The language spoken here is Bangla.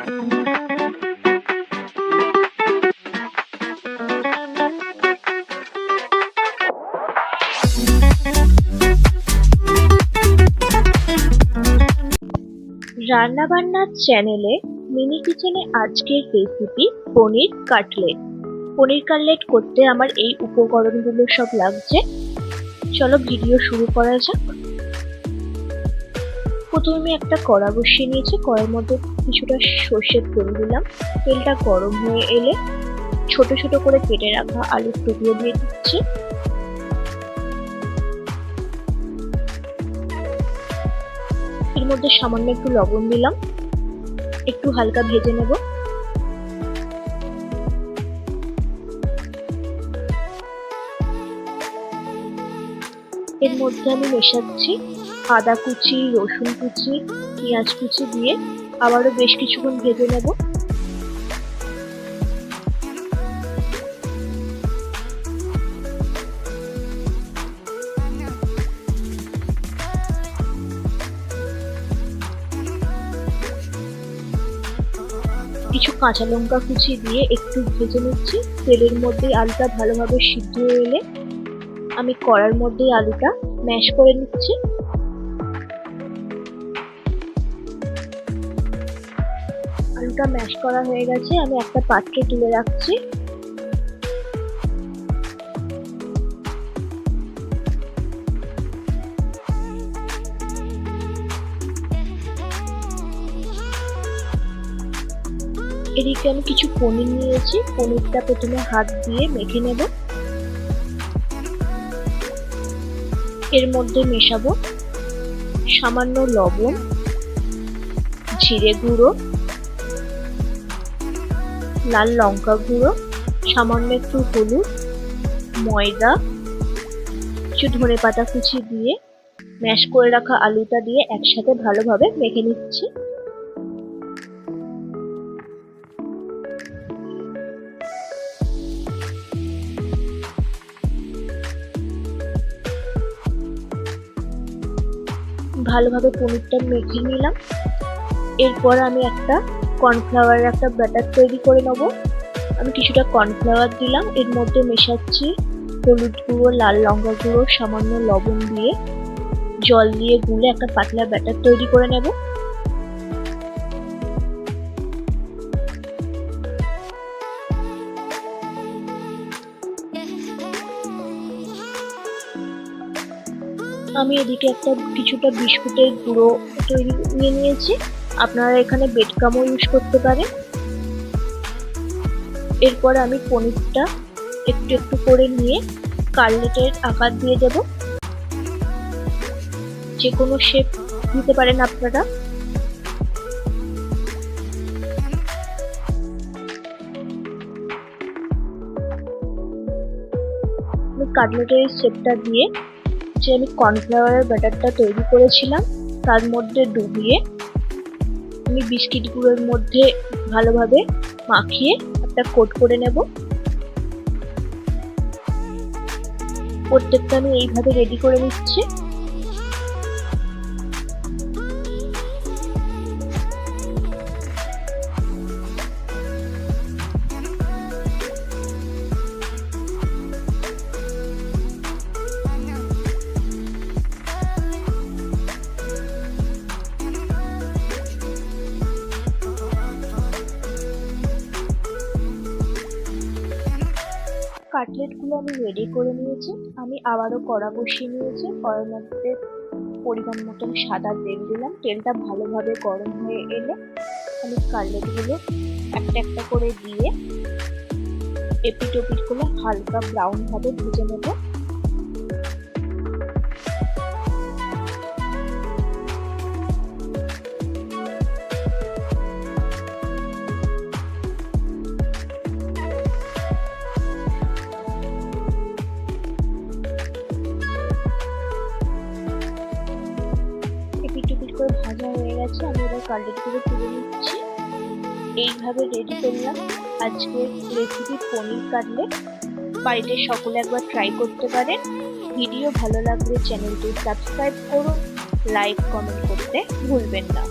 রান্নাবান্নার চ্যানেলে মিনি কিচেনে আজকের রেসিপি পনির কাটলেট। পনির কাটলেট করতে আমার এই উপকরণগুলো সব লাগছে। চলো ভিডিও শুরু করা যাক। প্রথমে আমি একটা কড়া বসিয়ে নিয়েছি, কড়াইয়ের মধ্যে কিছুটা সর্ষের তেল দিলাম। তেলটা গরম হয়ে এলে ছোট ছোট করে কেটে রাখা আলুর টুকরো দিয়ে দিচ্ছি। এর মধ্যে সামান্য একটু লবণ দিলাম, একটু হালকা ভেজে নেব। এর মধ্যে আমি মেশাচ্ছি আদা কুচি, রসুন কুচি, পেঁয়াজ কুচি দিয়ে আবারও বেশ কিছুক্ষণ ভেজে নেব। কিছু কাঁচা লঙ্কা কুচি দিয়ে একটু ভেজে নিচ্ছি। তেলের মধ্যে আলুটা ভালোভাবে সিদ্ধ হয়ে এলে আমি কড়ার মধ্যে আলুটা ম্যাশ করে নিচ্ছি। আলুটা ম্যাশ করা হয়ে গেছে, আমি একটা পাত্রে তুলে রাখছি। এদিকে আমি কিছু পনির নিয়েছি, পনিরটা প্রথমে হাত দিয়ে মেখে নেব। এর মধ্যে মেশাবো সামান্য লবণ, জিরে গুঁড়ো, লাল লঙ্কা গুঁড়ো, সামান্য একটু হলুদ, ময়দা, কিছু ধনেপাতা কুচি দিয়ে ম্যাশ করে রাখা আলুটা দিয়ে একসাথে ভালোভাবে মেখে নিচ্ছি। ভালোভাবে পনিরটা মেখে নিলাম। এরপর আমি একটা কর্নফ্লাওয়ারের একটা ব্যাটার তৈরি করে নেব। আমি কিছুটা কর্নফ্লাওয়ার দিলাম, এর মধ্যে মেশাচ্ছি হলুদ গুঁড়ো, লাল লঙ্কা গুঁড়ো, সামান্য লবণ দিয়ে জল দিয়ে গুলে একটা পাতলা ব্যাটার তৈরি করে নেব। আমি এদিকে কিছুটা বিস্কুটের গুঁড়ো তৈরি নিয়ে নিয়েছি, আপনারা এখানে বেডকামও ইউজ করতে পারেন। এরপর আমি পনিরটা একটু একটু করে নিয়ে কাটলেটের আকার দিয়ে দেব। যে কোনো শেপ দিতে পারেন আপনারা। আমি কাটলেটের শেপটা দিয়ে যে আমি কর্নফ্লাওয়ারের ব্যাটারটা তৈরি করেছিলাম তার মধ্যে ডুবিয়ে আমি বিস্কিট গুঁড়োর মধ্যে ভালোভাবে মাখিয়ে একটা কোট করে নেব। প্রত্যেকটা আমি এইভাবে রেডি করে নিচ্ছি। কাটলেটগুলো আমি রেডি করে নিয়েছি। আমি আবারও কড়া বসিয়ে নিয়েছি, কড়ার মধ্যে পরিমাণ মতন সাদা তেল দিলাম। তেলটা ভালোভাবে গরম হয়ে এলে আমি কাটলেটগুলো একটা একটা করে দিয়ে এপিট ওপিট করে হালকা ব্রাউন ভাবে ভেজে নেব। ভাজা হয়ে গেছে, আমি এবার কাটলেটগুলো তুলে নিচ্ছি। এইভাবে রেডি করলাম আজকের রেসিপি পনির কাটলেট। বাড়িতে সকলে একবার ট্রাই করতে পারেন। ভিডিও ভালো লাগলে চ্যানেলটি সাবস্ক্রাইব করুন, লাইক কমেন্ট করতে ভুলবেন না।